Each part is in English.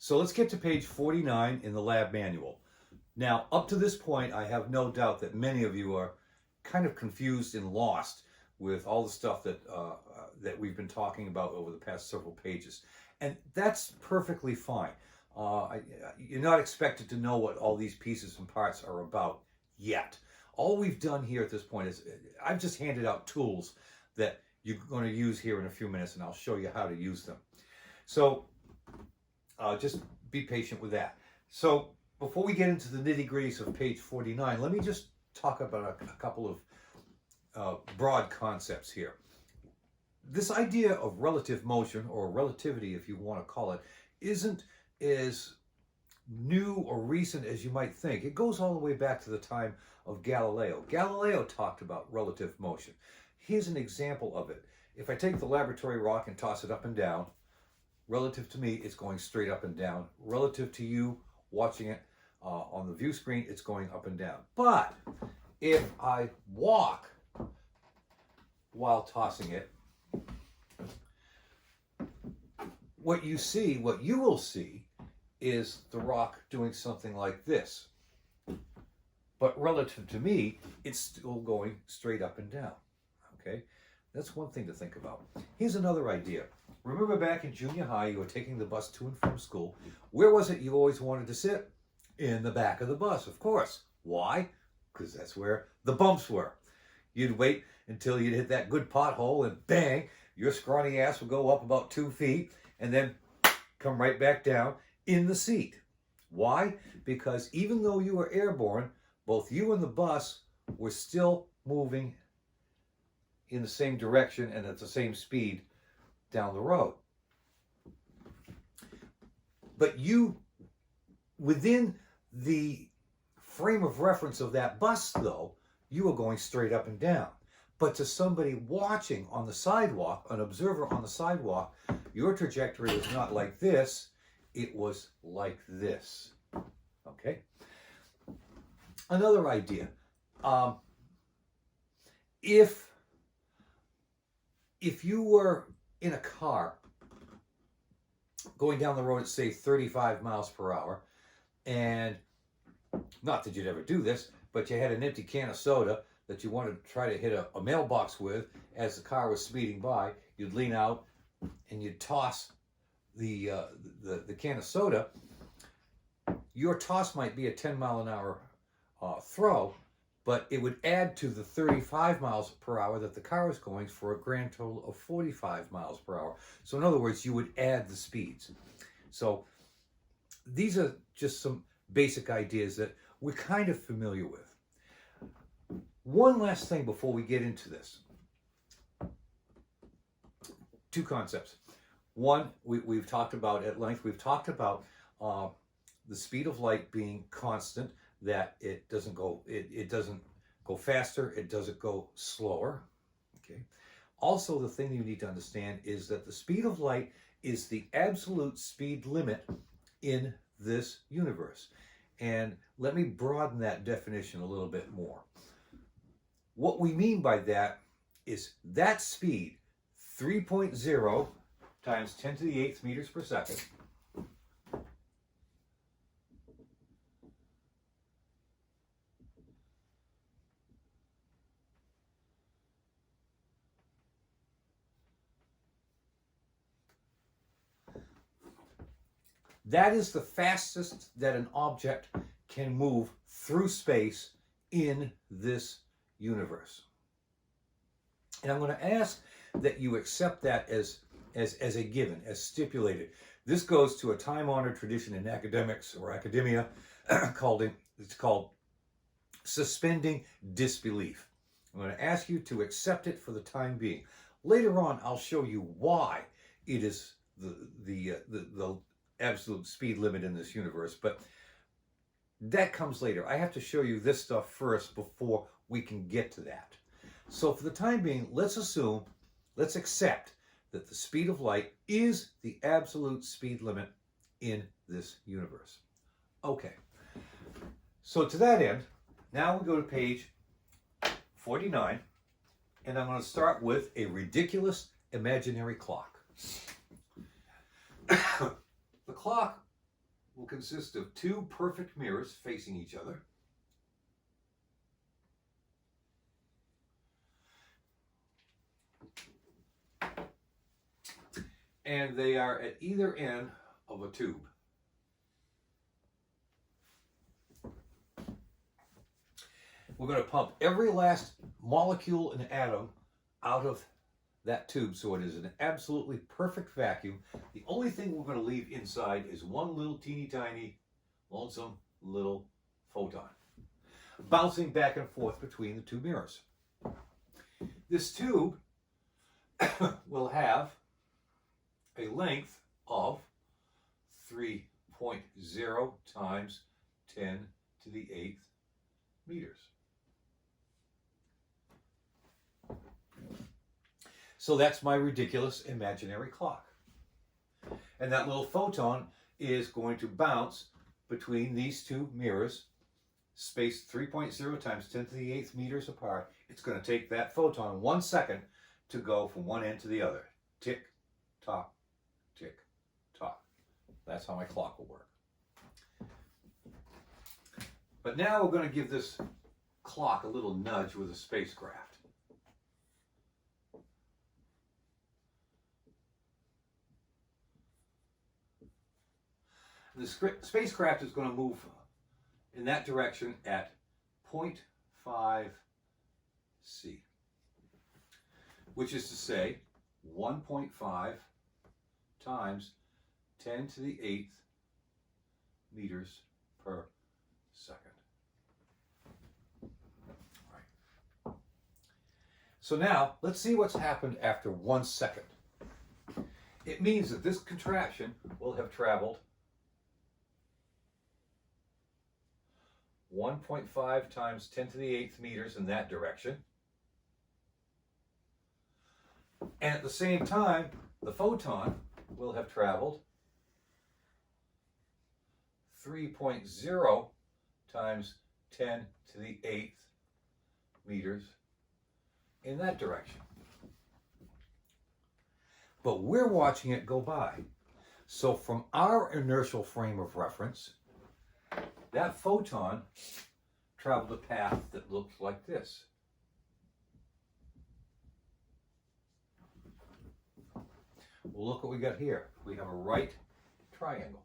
So let's get to page 49 in the lab manual. Now, up to this point, I have no doubt that many of you are kind of confused and lost with all the stuff that that we've been talking about over the past several pages. And that's perfectly fine. You're not expected to know what all these pieces and parts are about yet. All we've done here at this point is I've just handed out tools that you're going to use here in a few minutes, and I'll show you how to use them. So just be patient with that. So before we get into the nitty-gritties of page 49, let me just talk about a couple of broad concepts here. This idea of relative motion, or relativity if you want to call it, isn't as new or recent as you might think. It goes all the way back to the time of Galileo. Galileo talked about relative motion. Here's an example of it. If I take the laboratory rock and toss it up and down, relative to me, it's going straight up and down. Relative to you watching it on the view screen, it's going up and down. But if I walk while tossing it, what you will see is the rock doing something like this. But relative to me, it's still going straight up and down. Okay? That's one thing to think about. Here's another idea. Remember back in junior high, you were taking the bus to and from school. Where was it you always wanted to sit? In the back of the bus, of course. Why? Because that's where the bumps were. You'd wait until you'd hit that good pothole and bang, your scrawny ass would go up about 2 feet and then come right back down in the seat. Why? Because even though you were airborne, both you and the bus were still moving in the same direction and at the same speed down the road. But you, within the frame of reference of that bus though, you were going straight up and down. But to somebody watching on the sidewalk, an observer on the sidewalk, your trajectory was not like this, it was like this. Okay? Another idea. If you were in a car going down the road at, say, 35 miles per hour, and not that you'd ever do this, but you had an empty can of soda that you wanted to try to hit a mailbox with as the car was speeding by, you'd lean out and you'd toss the can of soda. Your toss might be a 10-mile-an-hour throw, but it would add to the 35 miles per hour that the car is going for a grand total of 45 miles per hour. So in other words, you would add the speeds. So these are just some basic ideas that we're kind of familiar with. One last thing before we get into this. Two concepts. One, we've talked about at length, we've talked about the speed of light being constant, that it doesn't go faster, it doesn't go slower. Okay. Also, the thing you need to understand is that the speed of light is the absolute speed limit in this universe. And let me broaden that definition a little bit more. What we mean by that is that speed, 3.0 times 10 to the 8th meters per second, that is the fastest that an object can move through space in this universe. And I'm going to ask that you accept that as a given, as stipulated. This goes to a time-honored tradition in academics or academia called suspending disbelief. I'm going to ask you to accept it for the time being. Later on, I'll show you why it is the absolute speed limit in this universe, but that comes later. I have to show you this stuff first before we can get to that. So for the time being, let's accept that the speed of light is the absolute speed limit in this universe. Okay, so to that end, now we go to page 49, and I'm going to start with a ridiculous imaginary clock. The clock consists of two perfect mirrors facing each other. And they are at either end of a tube. We're going to pump every last molecule and atom out of that tube so it is an absolutely perfect vacuum. The only thing we're going to leave inside is one little teeny tiny, lonesome little photon, bouncing back and forth between the two mirrors. This tube will have a length of 3.0 times 10 to the 8th meters. So that's my ridiculous imaginary clock. And that little photon is going to bounce between these two mirrors, spaced 3.0 times 10 to the 8th meters apart. It's going to take that photon 1 second to go from one end to the other. Tick, tock, tick, tock. That's how my clock will work. But now we're going to give this clock a little nudge with a spacecraft. The spacecraft is going to move in that direction at 0.5 c, which is to say 1.5 times 10 to the 8th meters per second. All right. So now let's see what's happened after 1 second. It means that this contraption will have traveled 1.5 times 10 to the 8th meters in that direction. And at the same time, the photon will have traveled 3.0 times 10 to the 8th meters in that direction. But we're watching it go by. So from our inertial frame of reference, that photon traveled a path that looks like this. Well, look what we got here. We have a right triangle.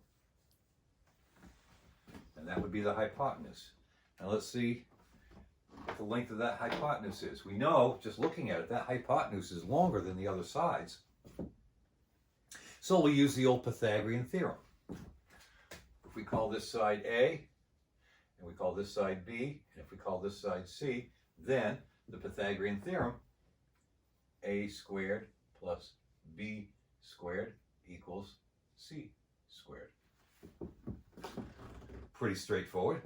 And that would be the hypotenuse. Now let's see what the length of that hypotenuse is. We know, just looking at it, that hypotenuse is longer than the other sides. So we'll use the old Pythagorean theorem. If we call this side A, and we call this side B, and if we call this side C, then the Pythagorean theorem, A squared plus B squared equals C squared. Pretty straightforward.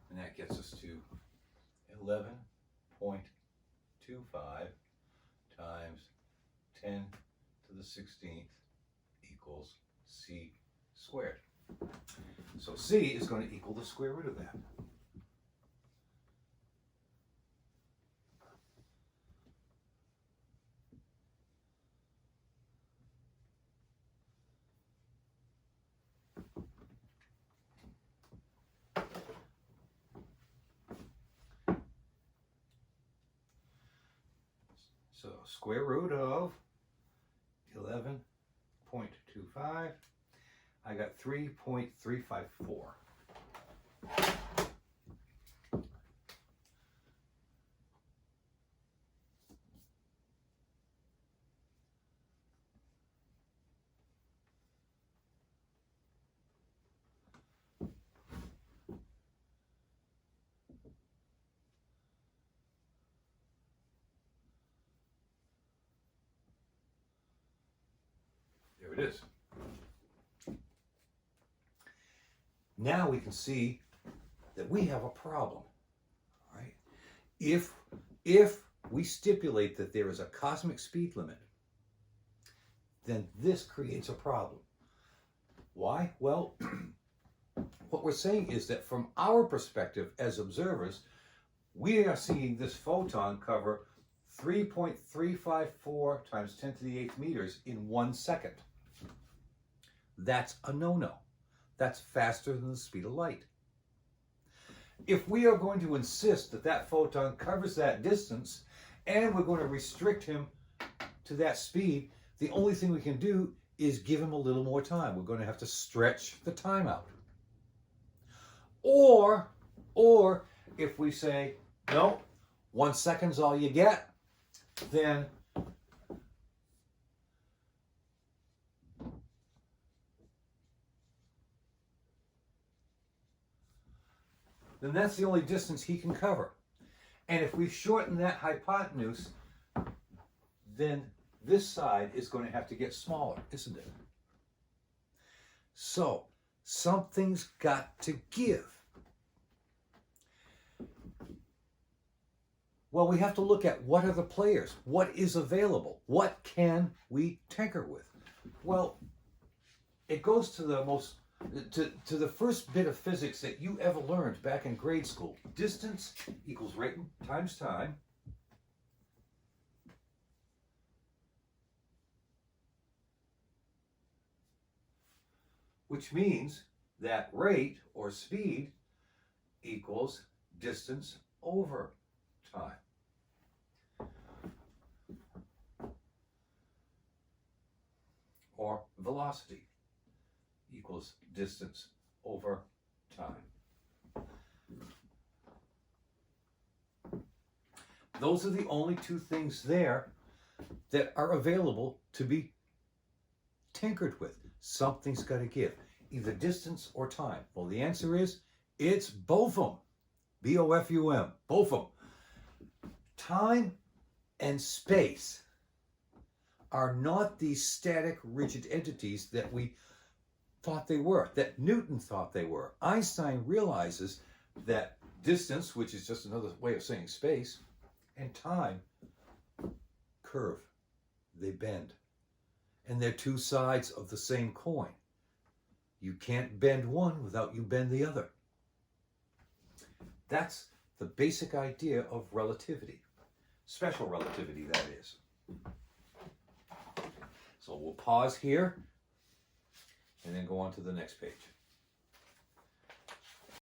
And that gets us to 11.25 times 10 to the 16th equals C squared. So C is going to equal the square root of that. So square root of 11.25, I got 3.354. now we can see that we have a problem, right? If we stipulate that there is a cosmic speed limit, then this creates a problem. Why? Well, what we're saying is that from our perspective as observers, we are seeing this photon cover 3.354 times 10 to the 8th meters in 1 second. That's a no-no. That's faster than the speed of light. If we are going to insist that that photon covers that distance and we're going to restrict him to that speed, the only thing we can do is give him a little more time. We're going to have to stretch the time out. Or if we say, no, 1 second's all you get, then that's the only distance he can cover. And if we shorten that hypotenuse, then this side is going to have to get smaller, isn't it? So, something's got to give. Well, we have to look at what are the players, what is available, what can we tinker with? Well, it goes to the the first bit of physics that you ever learned back in grade school. Distance equals rate times time. Which means that rate or speed equals distance over time. Or velocity equals distance over time. Those are the only two things there that are available to be tinkered with. Something's got to give, either distance or time. Well, the answer is it's both of them. B-O-F-U-M, both of them. Time and space are not these static, rigid entities that we thought they were, that Newton thought they were. Einstein realizes that distance, which is just another way of saying space, and time curve. They bend. And they're two sides of the same coin. You can't bend one without you bend the other. That's the basic idea of relativity. Special relativity, that is. So we'll pause here and then go on to the next page.